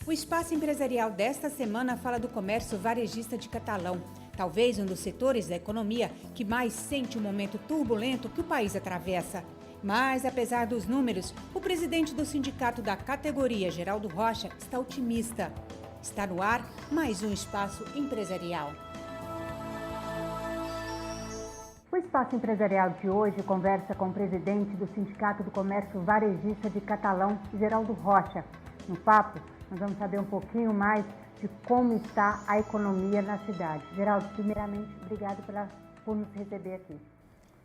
O espaço empresarial desta semana fala do comércio varejista de Catalão, talvez um dos setores da economia que mais sente o momento turbulento que o país atravessa. Mas, apesar dos números, o presidente do sindicato da categoria, Geraldo Rocha, está otimista. Está no ar mais um espaço empresarial. O Espaço Empresarial de hoje conversa com o presidente do Sindicato do Comércio Varejista de Catalão, Geraldo Rocha. No papo, nós vamos saber um pouquinho mais de como está a economia na cidade. Geraldo, primeiramente, obrigado por nos receber aqui.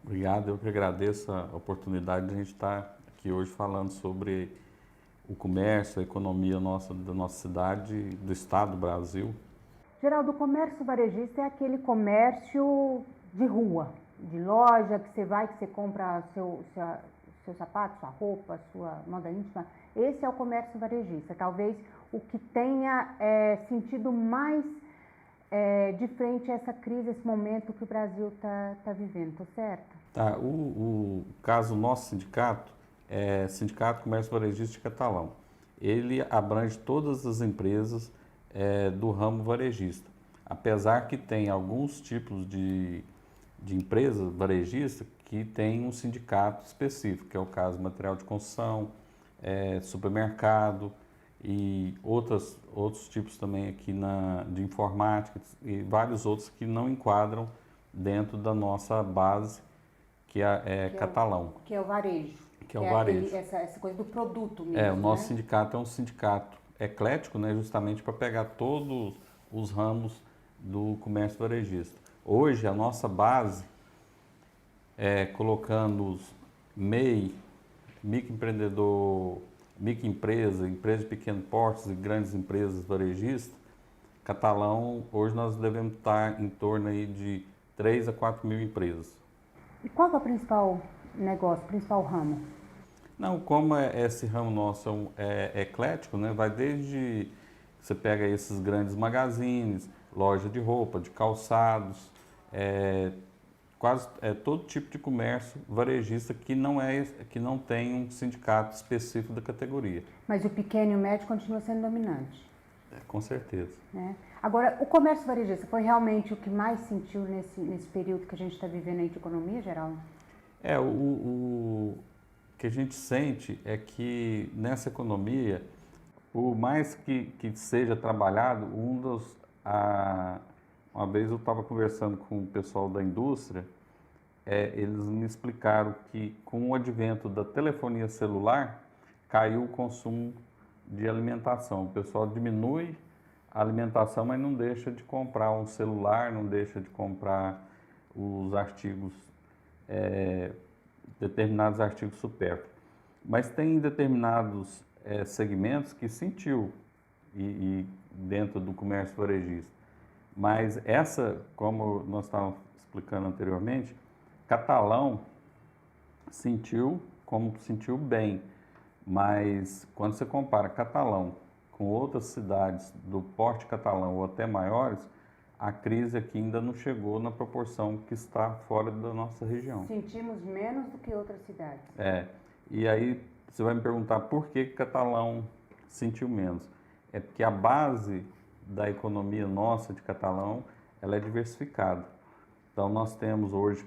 Obrigado, eu que agradeço a oportunidade de a gente estar aqui hoje falando sobre o comércio, a economia da nossa cidade, do estado do Brasil. Geraldo, o comércio varejista é aquele comércio de rua, de loja, que você compra seu sapato, sua roupa, sua moda íntima. Esse é o comércio varejista, talvez o que tenha sentido mais de frente a essa crise, esse momento que o Brasil está vivendo, tô certo? Tá, o caso nosso sindicato é Sindicato Comércio Varejista de Catalão. Ele abrange todas as empresas do ramo varejista, apesar que tem alguns tipos de empresas varejistas que tem um sindicato específico, que é o caso de material de construção, supermercado e outros tipos também aqui de informática e vários outros que não enquadram dentro da nossa base, que é Catalão. Que é o varejo. Que é o varejo. Essa coisa do produto mesmo, o nosso sindicato é um sindicato eclético, né, justamente para pegar todos os ramos do comércio varejista. Hoje, a nossa base, colocando os MEI, microempreendedor, microempresa, empresa de pequeno porte e grandes empresas varejistas, Catalão, hoje nós devemos estar em torno aí de 3 a 4 mil empresas. E qual é o principal negócio, o principal ramo? Não, como esse ramo nosso é eclético, né? Vai desde, você pega esses grandes magazines, loja de roupa, de calçados, quase todo tipo de comércio varejista que não tem um sindicato específico da categoria. Mas o pequeno e o médio continua sendo dominante. Com certeza. Né? Agora, o comércio varejista foi realmente o que mais sentiu nesse período que a gente está vivendo aí de economia, Geraldo? O que a gente sente é que nessa economia, por mais que seja trabalhado, uma vez eu estava conversando com o pessoal da indústria, eles me explicaram que com o advento da telefonia celular, caiu o consumo de alimentação. O pessoal diminui a alimentação, mas não deixa de comprar um celular, não deixa de comprar os artigos, determinados artigos supérfluos. Mas tem determinados segmentos que sentiu e dentro do comércio varejista. Mas como nós estávamos explicando anteriormente, Catalão sentiu bem, mas quando você compara Catalão com outras cidades do porte Catalão ou até maiores, a crise aqui ainda não chegou na proporção que está fora da nossa região. Sentimos menos do que outras cidades. E aí você vai me perguntar por que Catalão sentiu menos. É porque a base da economia nossa de Catalão, ela é diversificada. Então nós temos hoje,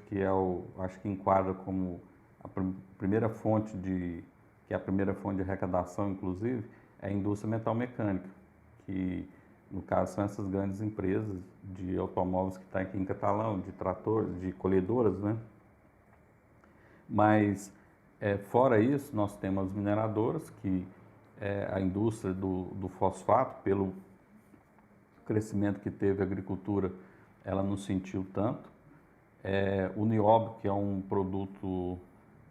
acho que enquadra como a primeira fonte que é a primeira fonte de arrecadação, inclusive, é a indústria metalmecânica, que no caso são essas grandes empresas de automóveis que estão aqui em Catalão, de tratores, de colhedoras, né? Mas fora isso, nós temos as mineradoras, que a indústria do fosfato, pelo crescimento que teve a agricultura, ela não sentiu tanto. O nióbio, que é um produto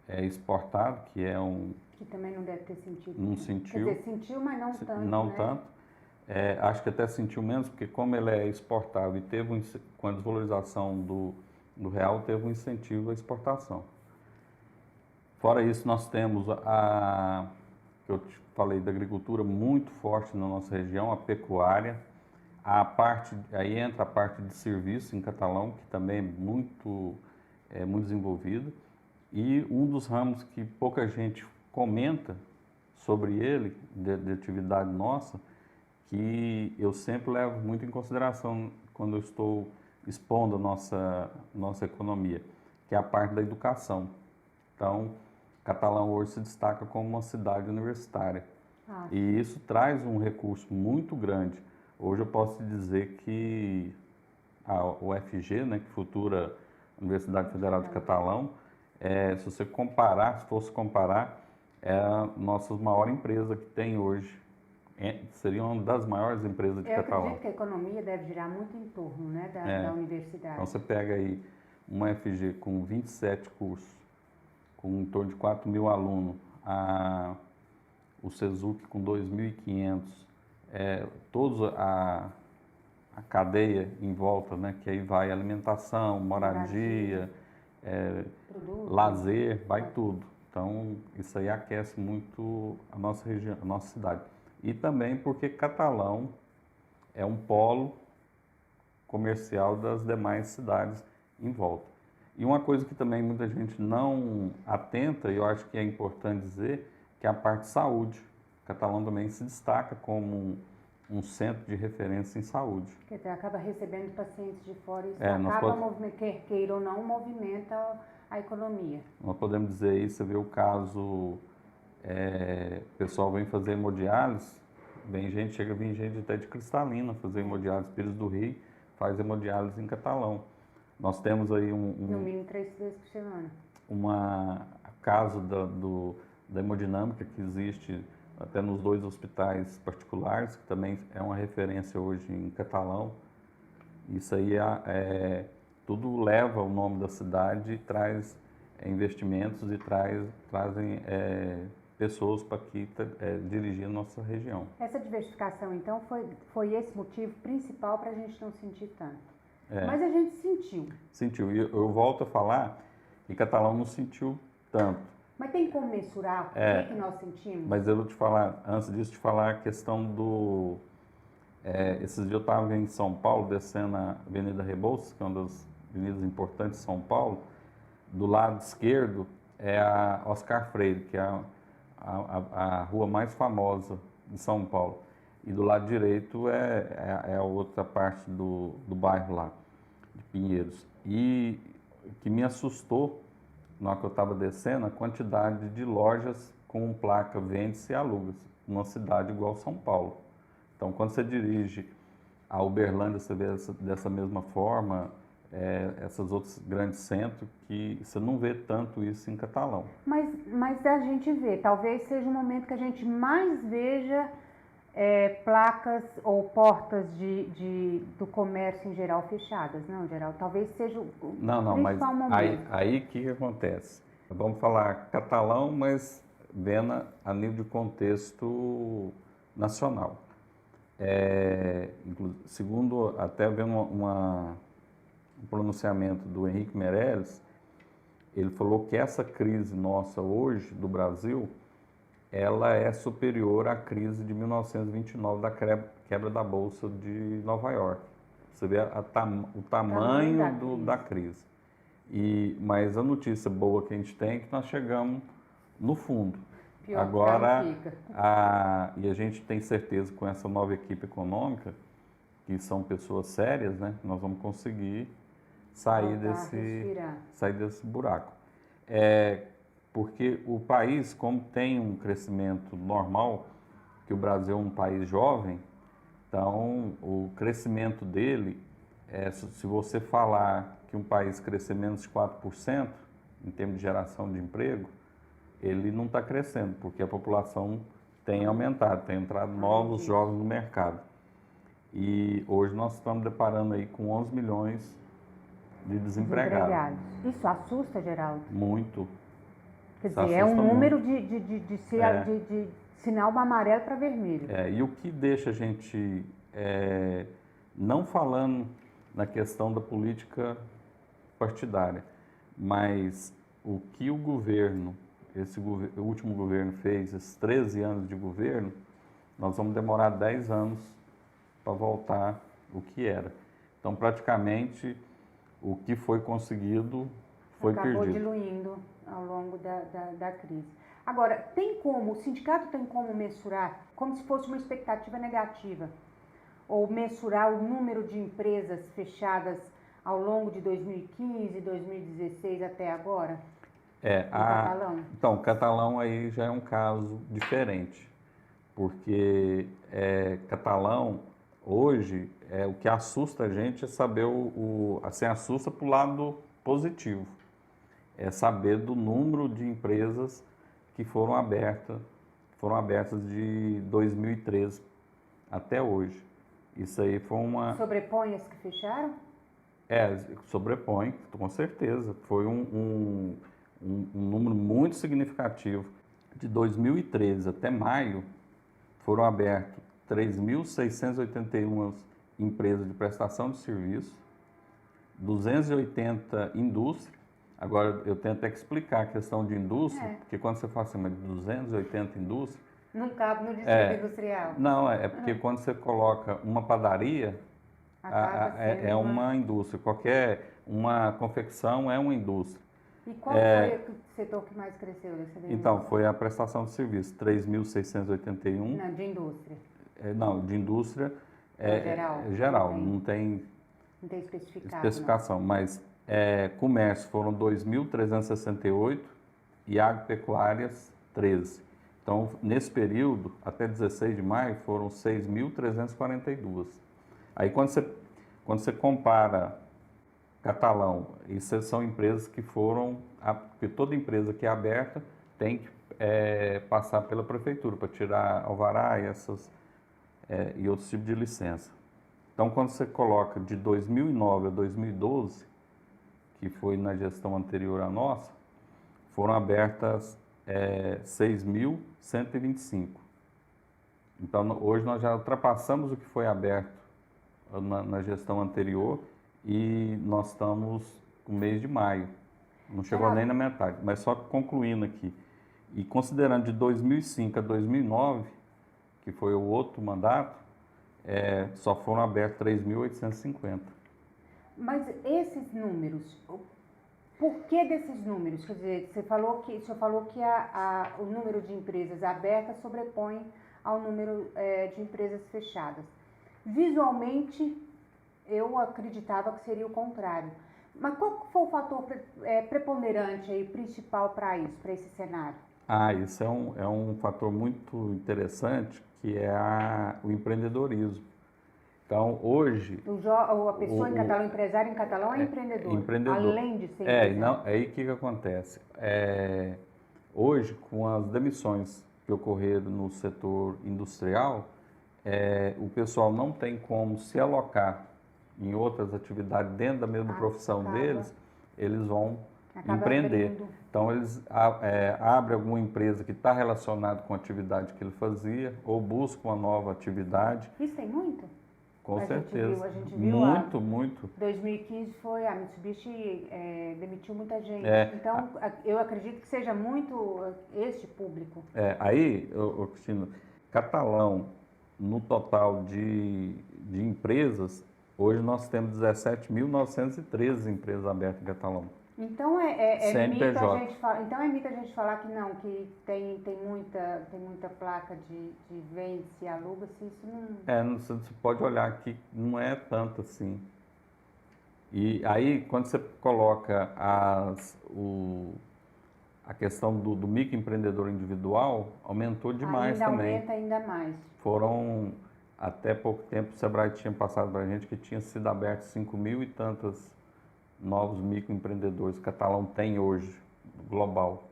exportado, que também não deve ter sentido. Não sentiu. Quer dizer, sentiu, mas não tanto. Não né? tanto. Acho que até sentiu menos, porque como ele é exportável e com a desvalorização do real, teve um incentivo à exportação. Fora isso, nós temos que eu te falei da agricultura muito forte na nossa região, a pecuária. Aí entra a parte de serviço em Catalão, que também é muito desenvolvida. E um dos ramos que pouca gente comenta sobre ele, de atividade nossa, que eu sempre levo muito em consideração quando eu estou expondo a nossa economia, que é a parte da educação. Então, Catalão hoje se destaca como uma cidade universitária. E isso traz um recurso muito grande. Hoje eu posso dizer que a UFG, né, que futura Universidade Federal de Catalão, se você comparar, se fosse comparar, é a nossa maior empresa que tem hoje. Seria uma das maiores empresas de Catalão. Eu acredito que a economia deve girar muito em torno, né, da universidade. Então você pega aí uma UFG com 27 cursos, com em torno de 4.000 alunos, o SESUC com 2.500, toda a cadeia em volta, né, que aí vai alimentação, moradia, lazer, vai tudo. Então, isso aí aquece muito a nossa região, a nossa cidade. E também porque Catalão é um polo comercial das demais cidades em volta. E uma coisa que também muita gente não atenta, e eu acho que é importante dizer, que é a parte de saúde. Catalão também se destaca como um centro de referência em saúde. Quer dizer, acaba recebendo pacientes de fora e isso acaba, queira ou não, movimenta a economia. Nós podemos dizer isso, você vê o caso, o pessoal vem fazer hemodiálise, chega a vir gente até de Cristalina fazer hemodiálise, Pires do Rio, faz hemodiálise em Catalão. Nós temos aí no mínimo 3 vezes por semana. Caso da hemodinâmica que existe até nos 2 hospitais particulares, que também é uma referência hoje em Catalão. Isso aí tudo leva o nome da cidade e traz investimentos e trazem pessoas para aqui dirigir a nossa região. Essa diversificação, então, foi esse motivo principal para a gente não sentir tanto. Mas a gente sentiu. Sentiu. E eu volto a falar que Catalão não sentiu tanto. Mas tem como mensurar o que nós sentimos? Mas eu vou te falar, antes disso, te falar a questão do... esses dias eu estava em São Paulo, descendo a Avenida Rebouças, que é uma das avenidas importantes de São Paulo. Do lado esquerdo é a Oscar Freire, que é a rua mais famosa de São Paulo. E do lado direito é a outra parte do bairro lá, de Pinheiros. E o que me assustou, na hora que eu estava descendo, a quantidade de lojas com placa vende-se e aluga-se, numa cidade igual São Paulo. Então, quando você dirige a Uberlândia, você vê dessa mesma forma, esses outros grandes centros, que você não vê tanto isso em Catalão. Mas a gente vê, talvez seja o momento que a gente mais veja placas ou portas do comércio em geral fechadas, não, geral? Talvez seja o principal momento. Aí que acontece? Vamos falar Catalão, mas vendo a nível de contexto nacional. Segundo, até vendo um pronunciamento do Henrique Meirelles, ele falou que essa crise nossa hoje, do Brasil, ela é superior à crise de 1929, da quebra da Bolsa de Nova York. Você vê o tamanho da crise. Mas a notícia boa que a gente tem é que nós chegamos no fundo. Pior agora, e a gente tem certeza com essa nova equipe econômica, que são pessoas sérias, né? Nós vamos conseguir sair desse buraco. Porque o país, como tem um crescimento normal, que o Brasil é um país jovem, então o crescimento dele, se você falar que um país crescer menos de 4%, em termos de geração de emprego, ele não está crescendo, porque a população tem aumentado, tem entrado novos jovens no mercado. E hoje nós estamos deparando aí com 11 milhões de desempregados. Isso assusta, Geraldo? Muito. Quer dizer, é um número de sinal amarelo para vermelho. E o que deixa a gente não falando na questão da política partidária, mas o que o governo, o último governo fez, esses 13 anos de governo, nós vamos demorar 10 anos para voltar o que era. Então, praticamente, o que foi conseguido foi perdido. Acabou diluindo ao longo da crise. Agora, o sindicato tem como mensurar, como se fosse uma expectativa negativa, ou mensurar o número de empresas fechadas ao longo de 2015, 2016 até agora? Catalão? Então, Catalão aí já é um caso diferente, porque Catalão, hoje, o que assusta a gente é saber assim, assusta para o lado positivo, é saber do número de empresas que foram abertas de 2013 até hoje. Isso aí foi uma... Sobrepõe as que fecharam? Sobrepõe, com certeza. Foi um número muito significativo. De 2013 até maio, foram abertas 3.681 empresas de prestação de serviço, 280 indústrias. Agora, eu tento explicar a questão de indústria, porque quando você fala assim, mas 280 indústrias... Não cabe no distrito industrial. Não, é porque quando você coloca uma padaria, é uma indústria. Uma confecção é uma indústria. E qual foi o setor que mais cresceu dessa vez? Então, foi a prestação de serviço, 3.681. Não, de indústria. Não, de indústria geral, não tem especificação, não. Mas comércio foram 2.368 e agropecuárias 13. Então, nesse período, até 16 de maio, foram 6.342. Aí, quando você compara Catalão, isso são empresas que foram... Porque toda empresa que é aberta tem que passar pela prefeitura para tirar alvará e outros tipos de licença. Então, quando você coloca de 2009 a 2012, que foi na gestão anterior à nossa, foram abertas 6.125. Então, hoje nós já ultrapassamos o que foi aberto na gestão anterior e nós estamos no mês de maio. Não chegou nem na metade, mas só concluindo aqui. E considerando de 2005 a 2009, que foi o outro mandato, só foram abertos 3.850. Mas esses números, por que desses números? Quer dizer, o senhor falou que o número de empresas abertas sobrepõe ao número de empresas fechadas. Visualmente, eu acreditava que seria o contrário. Mas qual foi o fator preponderante aí, principal para isso, para esse cenário? Isso é um fator muito interessante, que é o empreendedorismo. Então, hoje... A pessoa em catalão, o empresário em catalão é empreendedor, além de ser empresário. Aí o que acontece? Hoje, com as demissões que ocorreram no setor industrial, o pessoal não tem como se alocar em outras atividades dentro da mesma profissão deles, eles vão empreender. Abrindo. Então, eles abrem alguma empresa que está relacionada com a atividade que ele fazia ou buscam uma nova atividade. Isso tem muito? Com certeza. A gente viu muito. 2015 foi, a Mitsubishi demitiu muita gente. Então, eu acredito que seja muito este público. Aí, Cristina, Catalão, no total de empresas, hoje nós temos 17.913 empresas abertas em Catalão. Então mito a gente falar que não, que tem muita placa de vende, se aluga, se isso não... Você pode olhar que não é tanto assim. E aí, quando você coloca a questão do microempreendedor individual, aumentou demais também. Aumenta ainda mais. Foram, até pouco tempo, o Sebrae tinha passado para a gente que tinha sido aberto 5.000 e tantas novos microempreendedores. O Catalão tem hoje, global.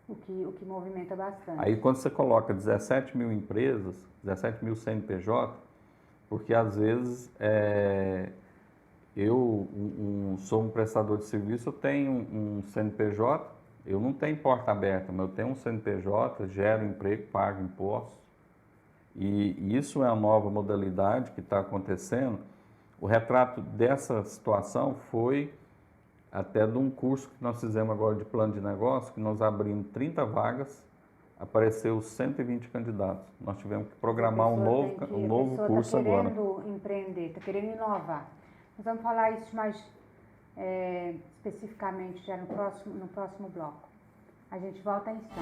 O que movimenta bastante. Aí quando você coloca 17.000 empresas, 17.000 CNPJ, porque às vezes eu sou um prestador de serviço, eu tenho um CNPJ, eu não tenho porta aberta, mas eu tenho um CNPJ, gero emprego, pago impostos. E isso é a nova modalidade que está acontecendo. O retrato dessa situação foi até de um curso que nós fizemos agora de plano de negócio, que nós abrimos 30 vagas, apareceu 120 candidatos. Nós tivemos que programar um novo curso agora. A pessoa está querendo empreender, está querendo inovar. Nós vamos falar isso mais especificamente já no próximo bloco. A gente volta em instante.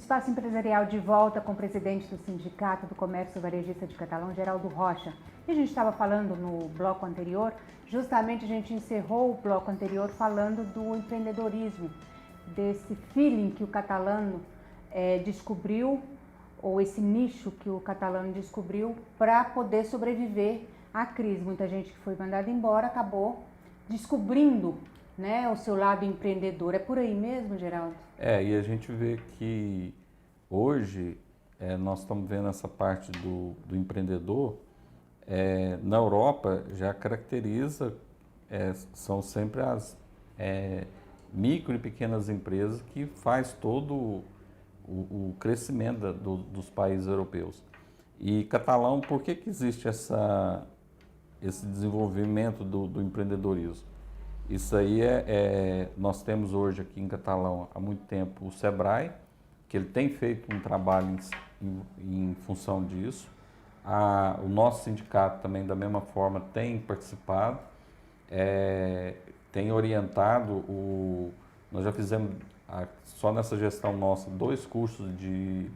Espaço Empresarial de volta com o presidente do Sindicato do Comércio Varejista de Catalão, Geraldo Rocha. E a gente estava falando no bloco anterior, justamente a gente encerrou o bloco anterior falando do empreendedorismo, desse feeling que o catalano descobriu, ou esse nicho que o catalano descobriu para poder sobreviver à crise. Muita gente que foi mandada embora acabou descobrindo, né, o seu lado empreendedor. É por aí mesmo, Geraldo? E a gente vê que hoje nós estamos vendo essa parte do empreendedor. Na Europa já caracteriza, são sempre as micro e pequenas empresas que faz todo o crescimento dos países europeus. E Catalão, por que existe esse desenvolvimento do empreendedorismo? Isso aí nós temos hoje aqui em Catalão há muito tempo o Sebrae, que ele tem feito um trabalho em função disso. O nosso sindicato também, da mesma forma, tem participado, tem orientado. Nós já fizemos, só nessa gestão nossa, 2 cursos que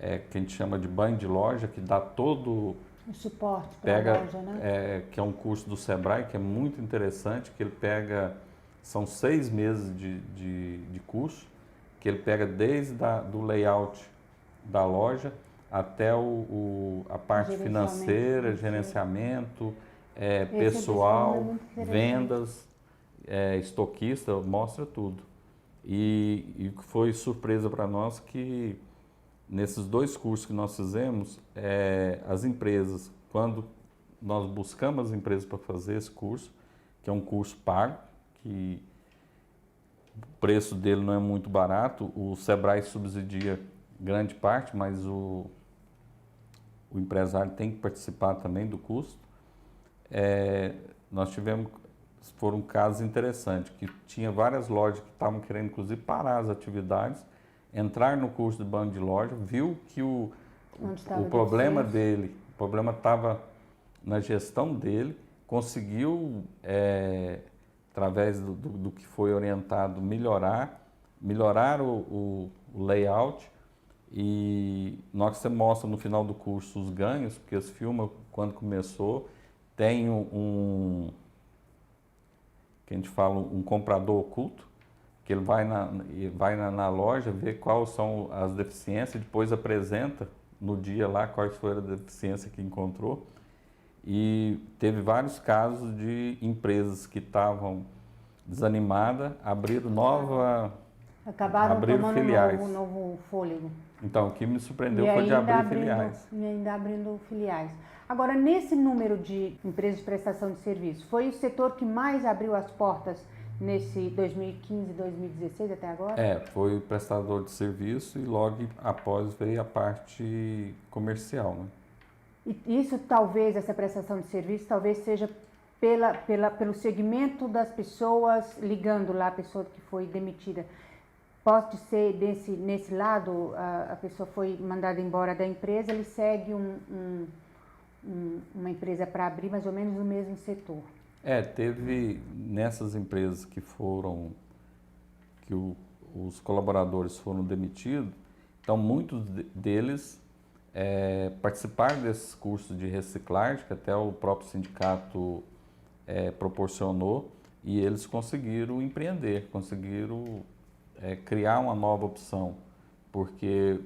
a gente chama de banho de loja, que dá todo o suporte para a loja, né? Que é um curso do Sebrae, que é muito interessante, que ele pega, são 6 meses de curso, que ele pega desde do layout da loja até a parte financeira, gerenciamento, pessoal, vendas, estoquista, mostra tudo. E o que foi surpresa para nós que nesses 2 cursos que nós fizemos, as empresas, quando nós buscamos as empresas para fazer esse curso, que é um curso pago, que o preço dele não é muito barato, o Sebrae subsidia grande parte, mas o empresário tem que participar também do custo. Nós foram casos interessantes, que tinha várias lojas que estavam querendo, inclusive, parar as atividades, entrar no curso de banho de loja, viu que o problema dele, o problema estava na gestão dele, conseguiu, através do que foi orientado, melhorar o layout. E nós você mostra no final do curso os ganhos, porque eles filmam quando começou, tem que a gente fala, um comprador oculto, que ele vai na loja, vê quais são as deficiências, depois apresenta no dia lá quais foram as deficiências que encontrou. E teve vários casos de empresas que estavam desanimadas, abriram tomando filiais. Um novo fôlego. Então, o que me surpreendeu foi de abrir filiais. E ainda abrindo filiais. Agora, nesse número de empresas de prestação de serviço, foi o setor que mais abriu as portas nesse 2015, 2016 até agora? Foi o prestador de serviço e logo após veio a parte comercial, né? E isso talvez, essa prestação de serviço, talvez seja pelo segmento das pessoas, ligando lá a pessoa que foi demitida. Pode ser nesse lado, a pessoa foi mandada embora da empresa, ele segue uma empresa para abrir mais ou menos no mesmo setor. Teve nessas empresas que os colaboradores foram demitidos, então muitos deles participaram desses cursos de reciclagem, que até o próprio sindicato proporcionou, e eles conseguiram empreender, conseguiram criar uma nova opção, porque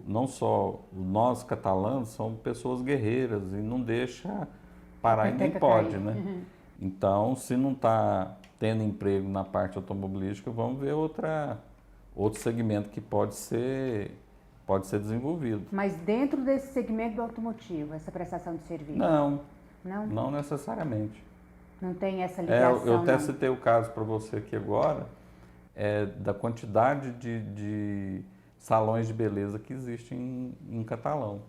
não só nós catalanos somos pessoas guerreiras e não deixa parar e nem pode, né? Uhum. Então, se não está tendo emprego na parte automobilística, vamos ver outro segmento que pode ser desenvolvido. Mas dentro desse segmento do automotivo, essa prestação de serviço? Não necessariamente. Não tem essa ligação? Eu até citei o caso para você aqui agora, da quantidade de salões de beleza que existem em Catalão,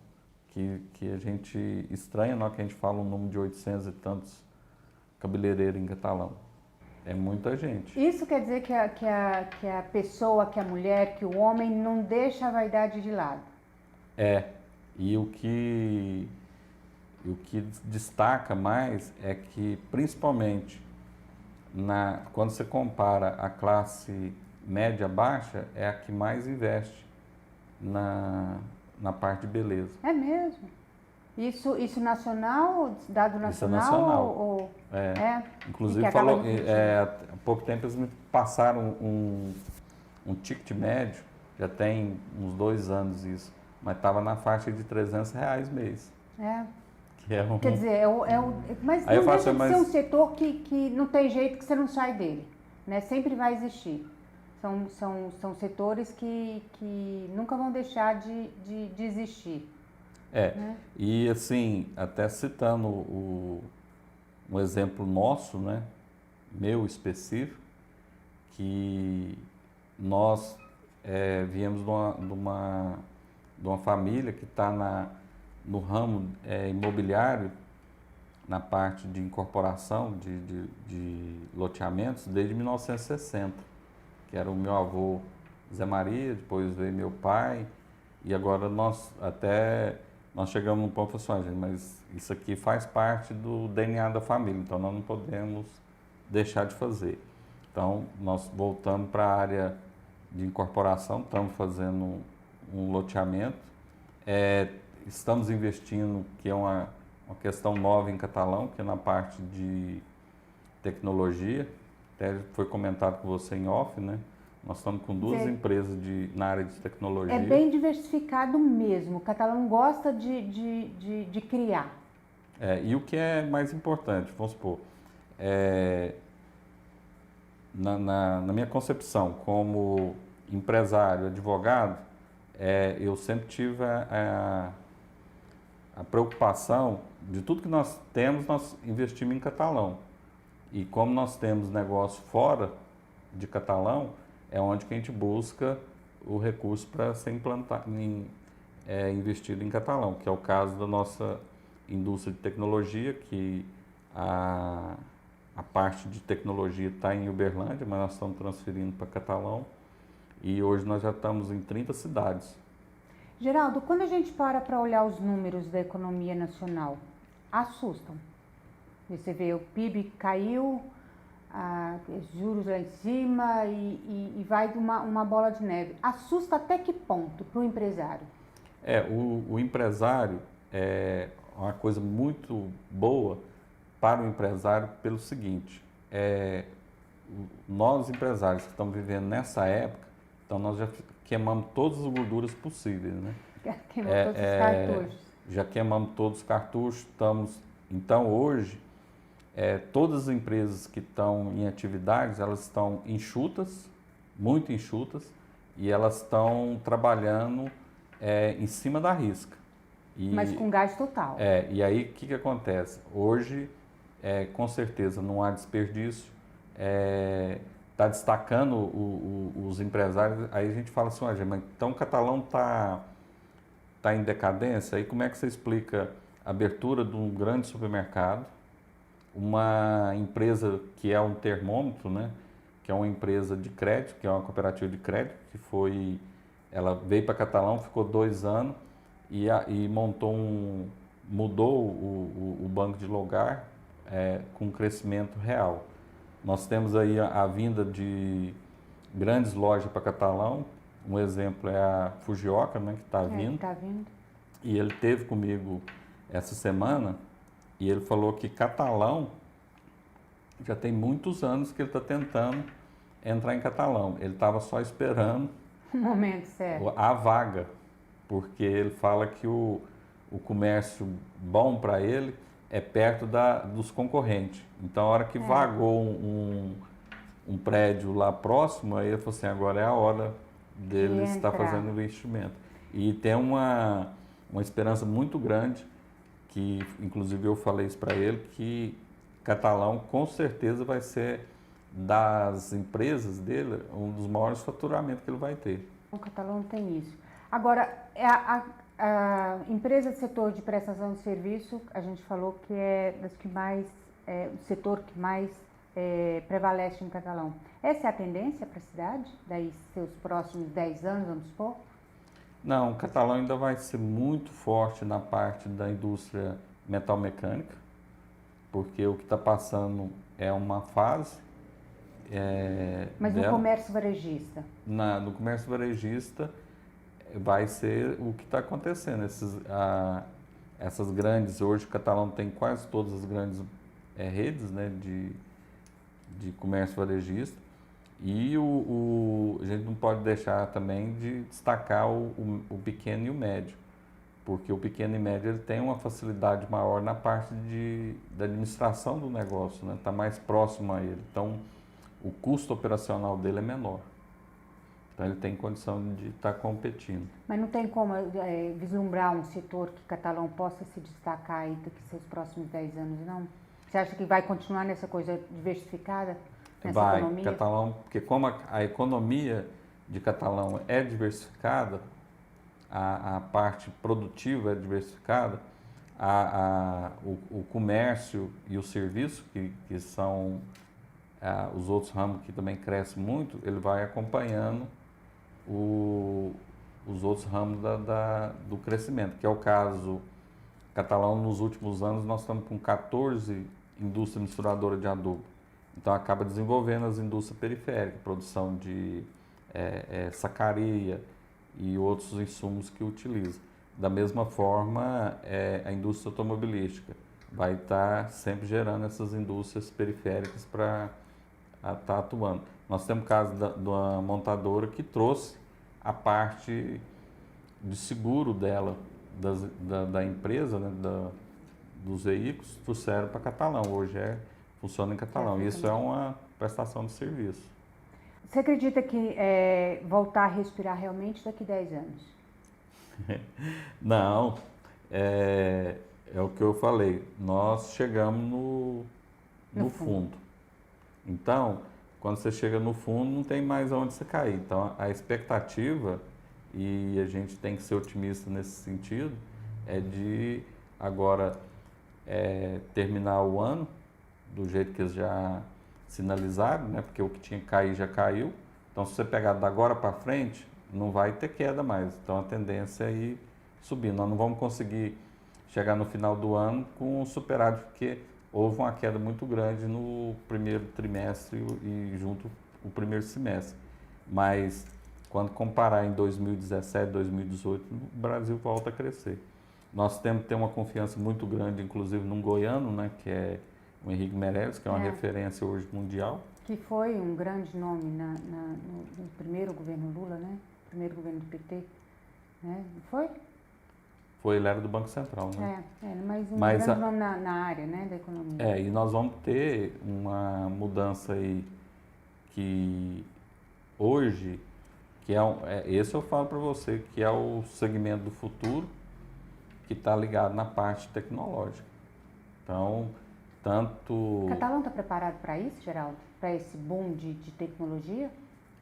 que a gente estranha, não, que a gente fala um número de 800 e tantos cabeleireiros em Catalão. É muita gente. Isso quer dizer que a pessoa, que a mulher, que o homem não deixa a vaidade de lado? E o que destaca mais é que, principalmente, quando você compara a classe média baixa, é a que mais investe. na parte de beleza. É mesmo? Isso nacional, dado nacional? Isso é nacional. Ou Inclusive, há pouco tempo eles me passaram um ticket médio, já tem uns 2 anos isso, mas estava na faixa de R$300 mês. Que é Quer dizer, mas Aí não deixa faço, de ser um setor que não tem jeito que você não sai dele, né? Sempre vai existir. São setores que nunca vão deixar de existir. Né? E assim, até citando um exemplo nosso, né, meu específico, que nós viemos de uma família que está no ramo imobiliário, na parte de incorporação de loteamentos, desde 1960, que era o meu avô Zé Maria, depois veio meu pai, e agora nós chegamos num ponto e falamos assim, mas isso aqui faz parte do DNA da família, então nós não podemos deixar de fazer. Então, nós voltamos para a área de incorporação, estamos fazendo um loteamento, estamos investindo, que é uma questão nova em Catalão, que é na parte de tecnologia, até foi comentado com você em off, né? Nós estamos com 2 empresas na área de tecnologia. É bem diversificado mesmo, o Catalão gosta de criar. E o que é mais importante, vamos supor, na minha concepção como empresário, advogado, eu sempre tive a preocupação de tudo que nós temos, nós investimos em Catalão. E como nós temos negócio fora de Catalão, é onde que a gente busca o recurso para ser investido em Catalão, que é o caso da nossa indústria de tecnologia, que a parte de tecnologia está em Uberlândia, mas nós estamos transferindo para Catalão e hoje nós já estamos em 30 cidades. Geraldo, quando a gente para olhar os números da economia nacional, assustam. Você vê o PIB caiu, juros lá em cima e vai de uma bola de neve. Assusta até que ponto para o empresário? O empresário é uma coisa muito boa para o empresário pelo seguinte, nós empresários que estamos vivendo nessa época, então nós já queimamos todas as gorduras possíveis, né? Queimamos todos os cartuchos. Já queimamos todos os cartuchos, então hoje todas as empresas que estão em atividades, elas estão enxutas, muito enxutas, e elas estão trabalhando em cima da risca. Mas com gás total. E aí o que acontece? Hoje, com certeza, não há desperdício, está destacando os empresários, aí a gente fala assim, mas então o Catalão está em decadência, aí como é que você explica a abertura de um grande supermercado, uma empresa que é um termômetro, né, que é uma empresa de crédito, que é uma cooperativa de crédito, ela veio para Catalão, ficou 2 anos e mudou o banco de lugar com um crescimento real. Nós temos aí a vinda de grandes lojas para Catalão, um exemplo é a Fujioka, né, que está vindo. E ele esteve comigo essa semana e ele falou que Catalão já tem muitos anos que ele está tentando entrar em Catalão. Ele estava só esperando momento certo. A vaga, porque ele fala que o comércio bom para ele é perto dos concorrentes. Então, a hora que vagou um prédio lá próximo, aí ele falou assim, agora é a hora dele estar fazendo investimento. E tem uma esperança muito grande, que inclusive eu falei isso para ele, que Catalão com certeza vai ser das empresas dele um dos maiores faturamentos que ele vai ter. O Catalão tem isso. Agora, a empresa do setor de prestação de serviço, a gente falou que é das que mais, o setor que mais prevalece em Catalão. Essa é a tendência para a cidade, daí seus próximos 10 anos, vamos supor? Não, o Catalão ainda vai ser muito forte na parte da indústria metalmecânica, porque o que está passando é uma fase. Mas no comércio varejista? No comércio varejista, vai ser o que está acontecendo. Essas grandes, hoje o Catalão tem quase todas as grandes redes, né, de comércio varejista, e a gente não pode deixar também de destacar o pequeno e o médio, porque o pequeno e médio ele tem uma facilidade maior na parte da administração do negócio, né, está mais próximo a ele, então o custo operacional dele é menor. Então ele tem condição de estar competindo. Mas não tem como vislumbrar um setor que Catalão possa se destacar aí daqui seus próximos 10 anos, não? Você acha que vai continuar nessa coisa diversificada, nessa economia? Vai, Catalão, porque como a economia de Catalão é diversificada, a parte produtiva é diversificada, o comércio e o serviço, que são os outros ramos que também crescem muito, ele vai acompanhando os outros ramos do crescimento, que é o caso Catalão. Nos últimos anos nós estamos com 14 indústrias misturadoras de adubo, então acaba desenvolvendo as indústrias periféricas, produção de sacaria e outros insumos que utiliza. Da mesma forma, a indústria automobilística vai estar sempre gerando essas indústrias periféricas para estar atuando. Nós temos o caso de uma montadora que trouxe a parte de seguro dela, da empresa, né, dos veículos, trouxeram para Catalão. Hoje funciona em Catalão. Isso é uma prestação de serviço. Você acredita que voltar a respirar realmente daqui a 10 anos? Não, é o que eu falei, nós chegamos no fundo. Então, quando você chega no fundo, não tem mais onde você cair. Então, a expectativa, e a gente tem que ser otimista nesse sentido, é de agora terminar o ano do jeito que eles já sinalizaram, né? Porque o que tinha que cair já caiu. Então, se você pegar da agora para frente, não vai ter queda mais. Então, a tendência é ir subindo. Nós não vamos conseguir chegar no final do ano com um superávit, porque houve uma queda muito grande no primeiro trimestre e junto o primeiro semestre. Mas, quando comparar em 2017, 2018, o Brasil volta a crescer. Nós temos que ter uma confiança muito grande, inclusive, num goiano, né, que é o Henrique Meirelles, que é uma referência hoje mundial. Que foi um grande nome no primeiro governo Lula, né? Primeiro governo do PT, né? Foi? Foi, ele era do Banco Central, né? Mas grande nome na área, né, da economia. E nós vamos ter uma mudança aí que hoje, esse eu falo para você, que é o segmento do futuro, que está ligado na parte tecnológica. Então, tanto... Catalão está preparado para isso, Geraldo? Para esse boom de tecnologia?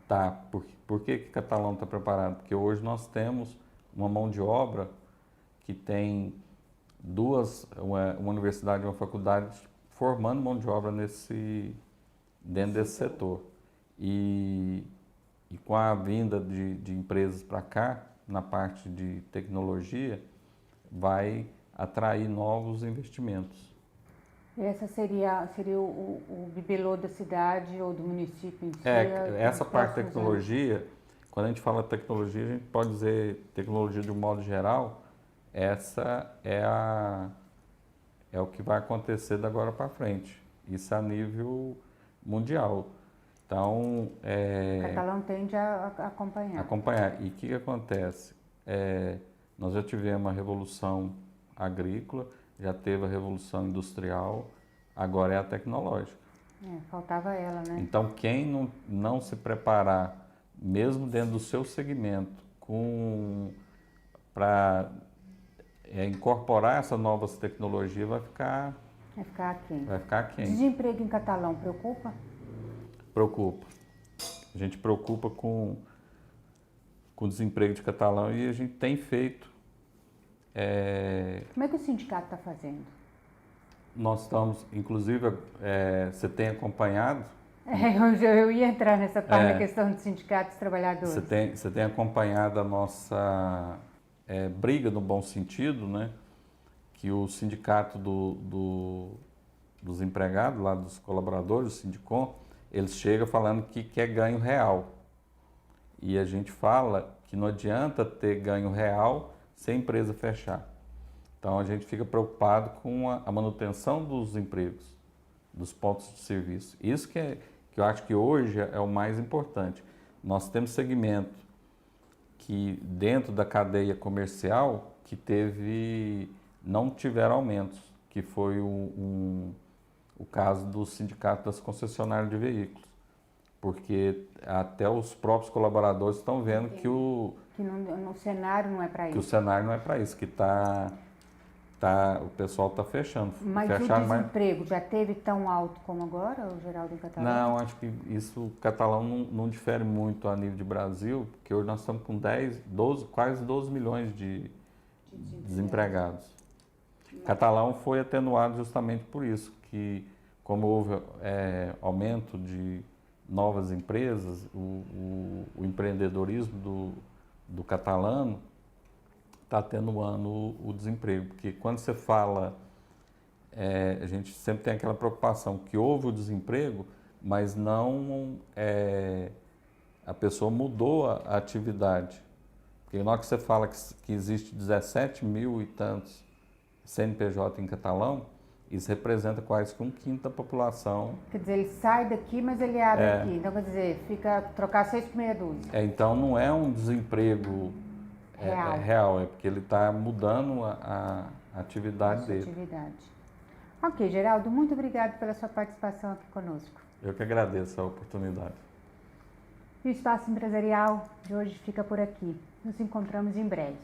Tá. Por que Catalão está preparado? Porque hoje nós temos uma mão de obra que tem uma universidade e uma faculdade formando mão de obra dentro desse setor. E com a vinda de empresas para cá, na parte de tecnologia, vai atrair novos investimentos. Essa seria o bibelô da cidade ou do município em si? Essa parte de tecnologia, quando a gente fala tecnologia, a gente pode dizer tecnologia de um modo geral, essa é o que vai acontecer da agora para frente. Isso a nível mundial. Então, Catalão tende a acompanhar. Acompanhar. E o que acontece? Nós já tivemos a revolução agrícola, já teve a revolução industrial, agora é a tecnológica. Faltava ela, né? Então, quem não se preparar, mesmo dentro do seu segmento, para incorporar essas novas tecnologias, vai ficar aquém. Vai ficar aquém. Desemprego em Catalão preocupa? Preocupa. A gente preocupa com o desemprego de Catalão e a gente tem feito. Como é que o sindicato está fazendo? Nós estamos, inclusive, você tem acompanhado? Eu ia entrar nessa parte da questão dos sindicatos dos trabalhadores. Você tem acompanhado a nossa briga no bom sentido, né? Que o sindicato dos empregados, lá dos colaboradores, o Sindicom, eles chegam falando que quer ganho real. E a gente fala que não adianta ter ganho real se a empresa fechar. Então a gente fica preocupado com a manutenção dos empregos, dos pontos de serviço. Isso que eu acho que hoje é o mais importante. Nós temos segmento que dentro da cadeia comercial que não tiveram aumentos, que foi o caso do Sindicato das Concessionárias de Veículos, porque até os próprios colaboradores estão vendo que o cenário não é para isso. Que o cenário não é para isso, que o pessoal está fechando. Mas o desemprego já teve tão alto como agora, o Geraldo, em Catalão? Não, acho que isso, o Catalão não difere muito a nível de Brasil, porque hoje nós estamos com quase 12 milhões de desempregados. Catalão foi atenuado justamente por isso, que como houve aumento de novas empresas, o empreendedorismo do catalano está atenuando o desemprego, porque quando você fala, a gente sempre tem aquela preocupação que houve o desemprego, mas não a pessoa mudou a atividade. Porque na hora que você fala que existe 17 mil e tantos CNPJ em Catalão, isso representa quase que 1/5 da população. Quer dizer, ele sai daqui, mas ele abre aqui. Então, quer dizer, fica trocar 6 por meia dúzia. Então, não é um desemprego real, é porque ele está mudando a atividade dele. Ok, Geraldo, muito obrigado pela sua participação aqui conosco. Eu que agradeço a oportunidade. E o Espaço Empresarial de hoje fica por aqui. Nos encontramos em breve.